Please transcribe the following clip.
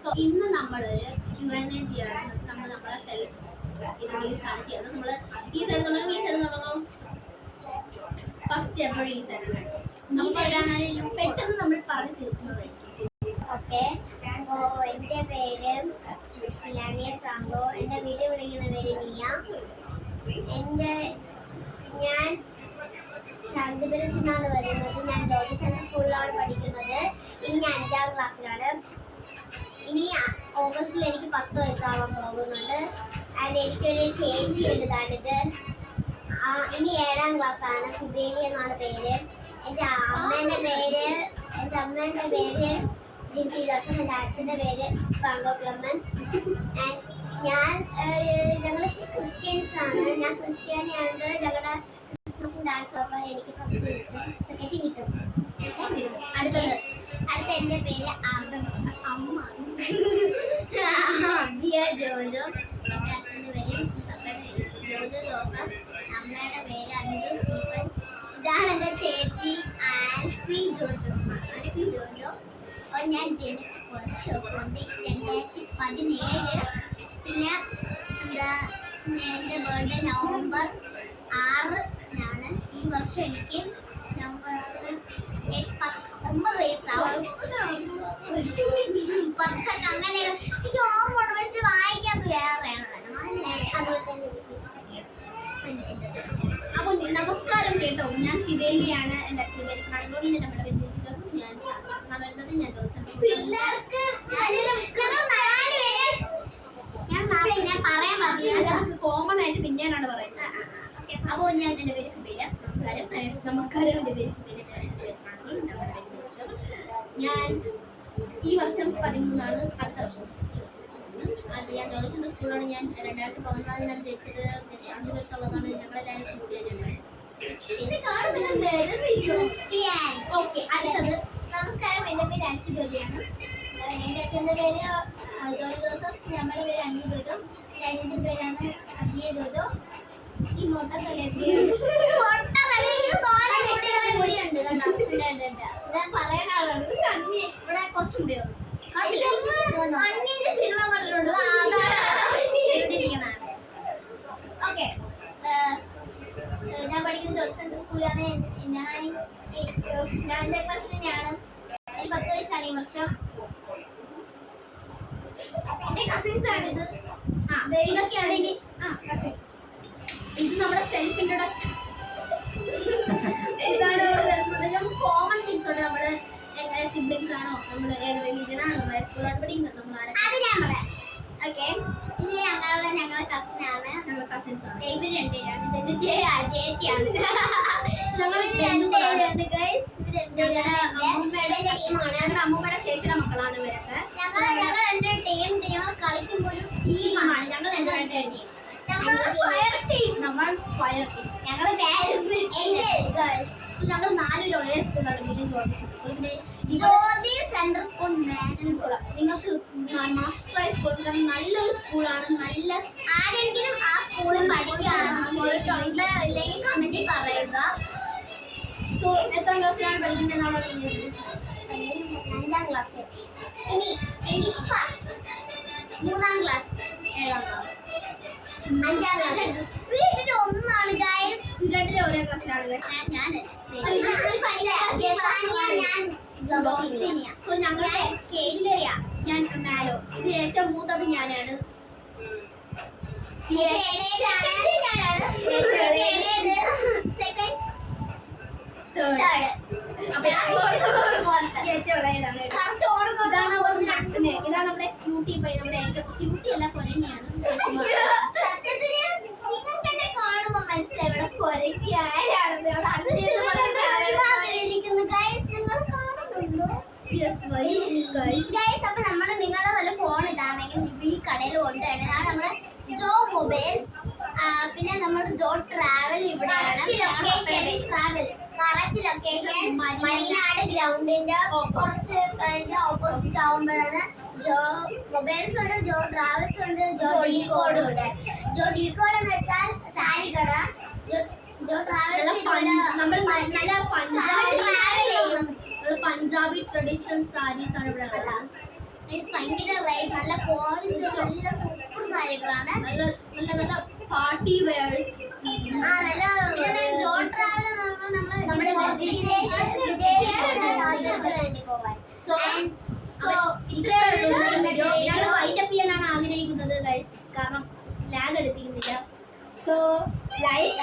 So ഇന്ന് നമ്മളൊരു Q&A ചെയ്യാണ്. നമ്മൾ നമ്മളെ സെൽഫ് ഇൻട്രൊഡ്യൂസ് ആണ് ചെയ്യുന്നത്. നമ്മൾ ഈ സൈഡ് തുടങ്ങും, ഈ സൈഡ് തുടങ്ങും. ഫസ്റ്റ് എവർ ഈ സൈഡ് പെട്ടെന്ന് നമ്മൾ പറഞ്ഞു തീർച്ചയായും. ഓക്കെ, എൻ്റെ പേര് ഫിലാനിയ ഫ്രാങ്കോ. എൻ്റെ വീഡിയോ വിളിക്കുന്ന പേര് നിയ. ഞാൻ ശാന്തിപുരത്തു നിന്നാണ് വരുന്നത്. ഞാൻ ജ്യോതിസേന സ്കൂളിലാണ് പഠിക്കുന്നത്. ഇനി ഞാൻ 5ാം ക്ലാസ്സിലാണ്. ഇനി ഓഗസ്റ്റിൽ എനിക്ക് 10 വയസ്സാവാൻ പോകുന്നുണ്ട്. ആൻഡ് എനിക്കൊരു ചേച്ചി ഉള്ളതാണിത്. ഇനി 7ാം ക്ലാസ്സാണ്. സുബേലി എന്നാണ് പേര്. എൻ്റെ അമ്മേൻ്റെ പേര് ജിൻസി ജോസഫ്. എൻ്റെ അച്ഛൻ്റെ പേര് ഫ്രാങ്കോ ക്ലെമന്റ്. ആൻഡ് ഞങ്ങൾ ക്രിസ്ത്യൻസ് ആണ്. ഞാൻ ക്രിസ്ത്യാനിയാണ്. ഞങ്ങളുടെ ക്രിസ്മസ് ഡാൻസ് അപ്പോൾ എനിക്ക് ഫസ്റ്റ് സെക്കൻഡ് കിട്ടും. അടുത്ത എൻ്റെ പേര് അമ്മ ജോജോ. എൻ്റെ അച്ഛൻ്റെ പേര് ജോജോ ജോസഫ്. അമ്മയുടെ പേര് അഞ്ജു സ്റ്റീഫൻ. ഇതാണ് എൻ്റെ ചേച്ചി ആൽഫി ജോജോ. ഞാൻ ജനിച്ച വർഷമൊക്കെ ഉണ്ട് 2017. പിന്നെ എൻ്റെ ബർത്ത്ഡേ നവംബർ 6 ഈ വർഷം എനിക്ക് നവംബർ 9 വയസ്സാവും. 10 അങ്ങനെ എനിക്ക് ഓർമ്മ, പക്ഷെ വായിക്കാത്ത വേറെയാണ്. അതുപോലെ തന്നെ അപ്പോൾ നമസ്കാരം കേട്ടോ. ഞാൻ ഫിദേലിയാണ്. എൻ്റെ പേര് ഫ്രാങ്കോളിൻ്റെ നമ്മുടെ ഞാൻ വരുന്നത്. ഞാൻ പിള്ളേർക്ക് കോമൺ ആയിട്ട് പിന്നെയാണ് പറയുന്നത്. അപ്പോൾ ഞാൻ എൻ്റെ പേര് ഫിബേല. നമസ്കാരം. എൻ്റെ പേര് ഫിബേല. ഞാൻ ഈ വർഷം 13 അടുത്ത വർഷം. ഞാൻ ജ്യോതിസേന സ്കൂളാണ്. ഞാൻ 2014 ജയിച്ചത്. ശാന്തിപുരത്തുള്ളതാണ്. ഞങ്ങളെല്ലാവരും ക്രിസ്ത്യാനിയാണ്. ഓക്കെ, അടുത്തത് നമസ്കാരം. എൻ്റെ പേര് ആൽഫി ജോജിയാണ്. എൻ്റെ അച്ഛൻ്റെ പേര് ജോജോ ജോസഫ്. നമ്മുടെ പേര് അഞ്ജു ജോജോ. എൻ്റെ അനിയൻ്റെ പേരാണ് അബിയ ജോജോ. ഈ മൊട്ട തലയുണ്ട് ഞാൻ പറയാൻ ആളാണ്. കണ്ണി ഇവിടെ കുറച്ചും കൂടി കണ്ണിന്റെ സിനിമ കണ്ടിട്ടുണ്ട്. ഓക്കെ, ഞാൻ പഠിക്കുന്ന ജ്യോതിസേന സ്കൂളിലാണ്. ഞാൻ 5ാം ക്ലാസ്സിൽ തന്നെയാണ്. എനിക്ക് 10 വയസ്സാണ് ഈ വർഷം. എന്റെ കസിൻസ് ആണിത്. ഇതൊക്കെയാണ് ഇനി കസിൻസ്. ഇത് നമ്മുടെ സെൽഫ് ഇൻട്രൊഡക്ഷൻ. ഇതാണ് കോമൺ തിങ്സ് ഉണ്ട്. നമ്മുടെ എങ്ങനെ സിബ്ലിങ്സ് ആണോ, നമ്മൾ ഏത് റിലീജിയൻ ആണ്, നമ്മുടെ സ്കൂളിലാണ് പഠിക്കുന്നത്, നമ്മൾ അത് ഞാൻ പറയാം. ഓക്കെ, ഇത് ഞങ്ങളുടെ കസിനാണ്. ഞങ്ങളുടെ കസിൻസ് ആണ്. ഇവർ രണ്ടുപേരാണ്. ഇത് ചേച്ചിയാണ്. ഞങ്ങളുടെ അമ്മൂമ്മയുടെ ചേച്ചിയുടെ മക്കളാണ് ഇവരൊക്കെ. ഞങ്ങൾ ടീം കളിക്കുമ്പോൾ ഒരു ടീമാണ്. ഞങ്ങൾ ഫയർ ടീം. നമ്മൾ ഫയർ ടീം. ഞങ്ങൾ ഗേൾസ്. ഞങ്ങൾ 4 പേരും ഒരേ സ്കൂളിലാണ്. Jyothi central school. നിങ്ങൾക്ക് മാസ്റ്റർ സ്കൂൾ നല്ലൊരു സ്കൂളാണ്. നല്ല ആരെങ്കിലും ആ സ്കൂളിൽ പഠിക്കുകയാണെങ്കിൽ കമന്റിൽ പറയുക. സോ എത്രാം ക്ലാസ്സിലാണ് പഠിക്കുന്നത്? നമ്മൾ 5ാം ക്ലാസ്. ഇനി 3ാം ക്ലാസ്, 7ാം ക്ലാസ്, 5ാം ക്ലാസ്. വീട്ടിൽ ഒന്നാണ് ഗൈസ്. രണ്ടിലും ഒരേ ക്ലാസ്സിലാണ്. ഞാൻ മാലോ. ഇത് ഏറ്റവും മൂത്തത് ഞാനാണ്. ഇതാണ് നമ്മുടെ ക്യൂട്ടി പൈ. നമ്മുടെ ഏറ്റവും ക്യൂട്ടി അല്ല, കൊരങ്ങിയാണ്. കാണുമ്പോ മനസ്സിലായി ഇവിടെ കൊരങ്ങി ആരാണെന്ന്. അപ്പൊ നിങ്ങളുടെ വല്ല ഫോൺ ഇതാണെങ്കിൽ ഈ കടയിൽ കൊണ്ടുവരണം. ഇതാണ് നമ്മുടെ ജോ മൊബൈൽസ്. പിന്നെ നമ്മുടെ ജോ ട്രാവൽ ഇവിടെയാണ്. കറക്റ്റ് ലൊക്കേഷൻ മരീനാട് ഗ്രൗണ്ടിന്റെ കുറച്ച് കഴിഞ്ഞ് ഓപ്പോസിറ്റ് ആവുമ്പോഴാണ് ജോ മൊബൈൽസ് ഉണ്ട്, ജോ ട്രാവൽസ് ഉണ്ട്, ജോ ഡീകോഡ് ഉണ്ട്. ജോ ഡീകോഡ് എന്ന് വെച്ചാൽ സാരി കട. ജോ ട്രാവൽസ് നമ്മൾ നല്ല പഞ്ചാബ് ട്രഡീഷണൽ സാരീസ് ആണ് ഇവിടെ ഉള്ളത്. ഭയങ്കര റേറ്റ്, നല്ല ക്വാളിറ്റി, നല്ല സൂപ്പർ സാരികളാണ്. നല്ല നല്ല നല്ല പാർട്ടി വെയർസ്. ജോൺ ട്രാവൽ നമ്മുടെ വിദേശ രാജ്യത്ത് വേണ്ടി പോവാൻ. സോ ഇത്രയേ ഉള്ളൂ വീഡിയോ. ഞാൻ വൈൻഡപ്പ് ചെയ്യാനാണ് ആഗ്രഹിക്കുന്നത് ഗൈസ്, കാരണം ലാഗ് എടുപ്പിക്കുന്നില്ല. So like